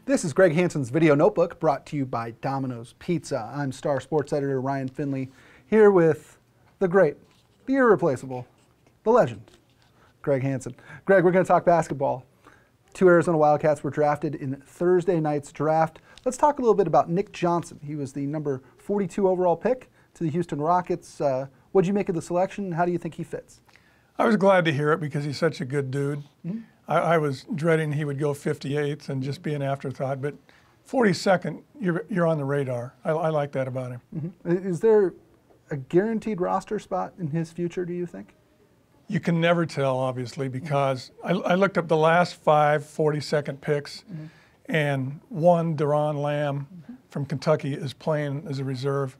This is Greg Hansen's Video Notebook, brought to you by Domino's Pizza. I'm Star Sports Editor Ryan Finley, here with the great, the irreplaceable, the legend, Greg Hansen. Greg, we're going to talk basketball. 2 Arizona Wildcats were drafted in Thursday night's draft. Let's talk a little bit about Nick Johnson. He was the number 42 overall pick to the Houston Rockets. What did you make of the selection? How do you think he fits? I was glad to hear it because he's such a good dude. Mm-hmm. I was dreading he would go 58th and just be an afterthought, but 42nd, you're on the radar. I like that about him. Mm-hmm. Is there a guaranteed roster spot in his future, do you think? You can never tell, obviously, because I looked up the last 5 42nd picks, and one, Deron Lamb from Kentucky, is playing as a reserve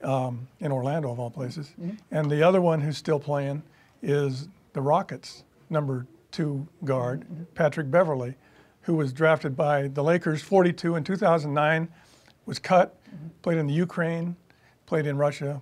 in Orlando, of all places. And the other one who's still playing is the Rockets, number 2 guard, Patrick Beverly, who was drafted by the Lakers, 42 in 2009, was cut, played in the Ukraine, played in Russia,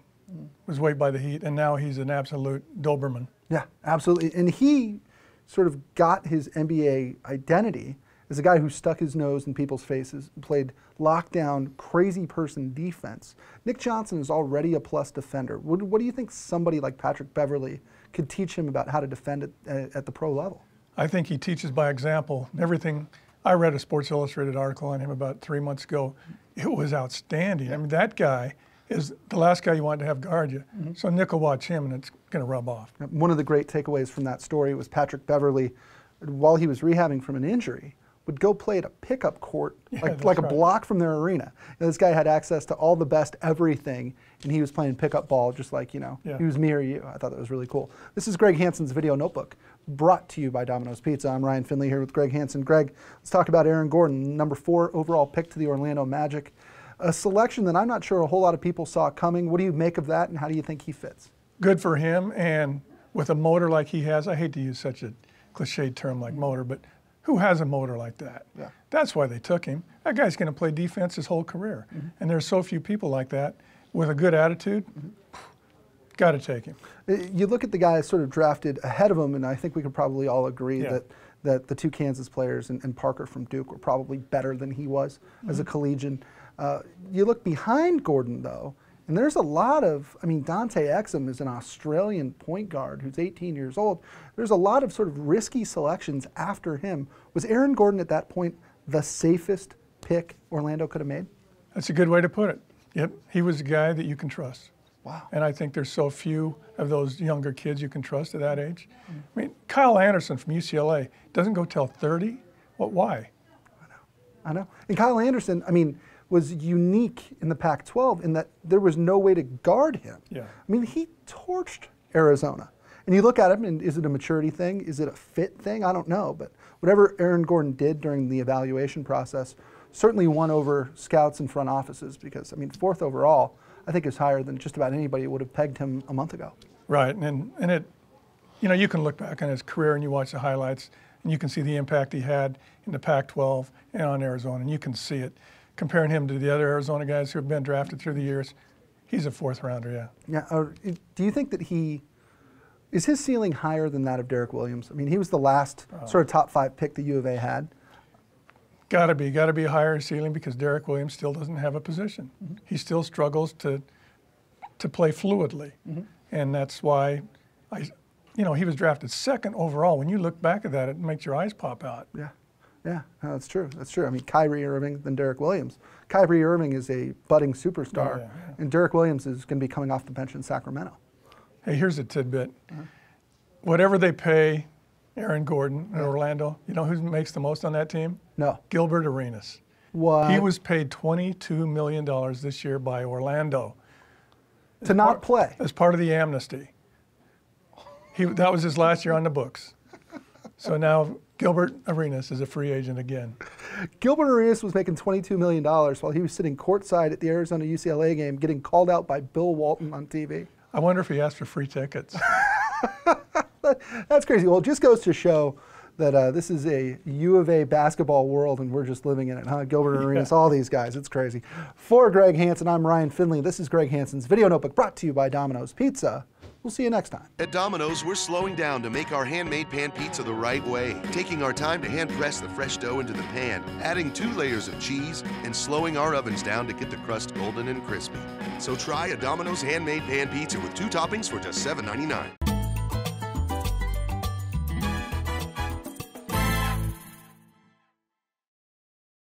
was waived by the Heat, and now he's an absolute Doberman. Yeah, absolutely. And he sort of got his NBA identity as a guy who stuck his nose in people's faces, played lockdown, crazy person defense. Nick Johnson is already a plus defender. What do you think somebody like Patrick Beverly could teach him about how to defend it at the pro level? I think he teaches by example. Everything. I read a Sports Illustrated article on him about 3 months ago. It was outstanding. I mean, that guy is the last guy you want to have guard you. So Nick will watch him, and it's going to rub off. One of the great takeaways from that story was Patrick Beverly, while he was rehabbing from an injury, would go play at a pickup court, like a block from their arena. And this guy had access to all the best everything, and he was playing pickup ball just like, he was me or you. I thought that was really cool. This is Greg Hansen's Video Notebook, brought to you by Domino's Pizza. I'm Ryan Finley here with Greg Hansen. Greg, let's talk about Aaron Gordon, number 4 overall pick to the Orlando Magic. A selection that I'm not sure a whole lot of people saw coming. What do you make of that, and how do you think he fits? Good for him, and with a motor like he has, I hate to use such a cliched term like motor, but who has a motor like that? Yeah. That's why they took him. That guy's going to play defense his whole career. And there's so few people like that with a good attitude. Got to take him. You look at the guys sort of drafted ahead of him, and I think we could probably all agree that the 2 Kansas players and Parker from Duke were probably better than he was as a collegian. You look behind Gordon, though, and there's a lot of, Dante Exum is an Australian point guard who's 18 years old. There's a lot of sort of risky selections after him. Was Aaron Gordon at that point the safest pick Orlando could have made? That's a good way to put it. Yep, he was a guy that you can trust. Wow. And I think there's so few of those younger kids you can trust at that age. Kyle Anderson from UCLA doesn't go till 30. Why? I know. And Kyle Anderson, was unique in the Pac-12 in that there was no way to guard him. Yeah. He torched Arizona. And you look at him, and is it a maturity thing? Is it a fit thing? I don't know. But whatever Aaron Gordon did during the evaluation process certainly won over scouts and front offices because, 4th overall, I think is higher than just about anybody would have pegged him a month ago. Right. And it, you can look back on his career and you watch the highlights and you can see the impact he had in the Pac-12 and on Arizona, and you can see it. Comparing him to the other Arizona guys who have been drafted through the years, he's a 4th rounder, yeah. Yeah. Do you think that is his ceiling higher than that of Derek Williams? He was the last sort of top 5 pick the U of A had. Got to be a higher ceiling because Derek Williams still doesn't have a position. He still struggles to play fluidly, and that's why he was drafted 2nd overall. When you look back at that, it makes your eyes pop out. Yeah. Yeah, no, that's true. That's true. Kyrie Irving than Derek Williams. Kyrie Irving is a budding superstar, and Derek Williams is going to be coming off the bench in Sacramento. Hey, here's a tidbit. Whatever they pay Aaron Gordon in Orlando, you know who makes the most on that team? No. Gilbert Arenas. What? He was paid $22 million this year by Orlando. To not play? As part of the amnesty. That was his last year on the books. So now Gilbert Arenas is a free agent again. Gilbert Arenas was making $22 million while he was sitting courtside at the Arizona-UCLA game getting called out by Bill Walton on TV. I wonder if he asked for free tickets. That's crazy. Well, it just goes to show that this is a U of A basketball world and we're just living in it, huh? Gilbert Arenas, all these guys, it's crazy. For Greg Hansen, I'm Ryan Finley. This is Greg Hansen's Video Notebook, brought to you by Domino's Pizza. We'll We'll see you next time. At Domino's, we're slowing down to make our handmade pan pizza the right way, taking our time to hand press the fresh dough into the pan, adding 2 layers of cheese, and slowing our ovens down to get the crust golden and crispy. So try a Domino's handmade pan pizza with 2 toppings for just $7.99.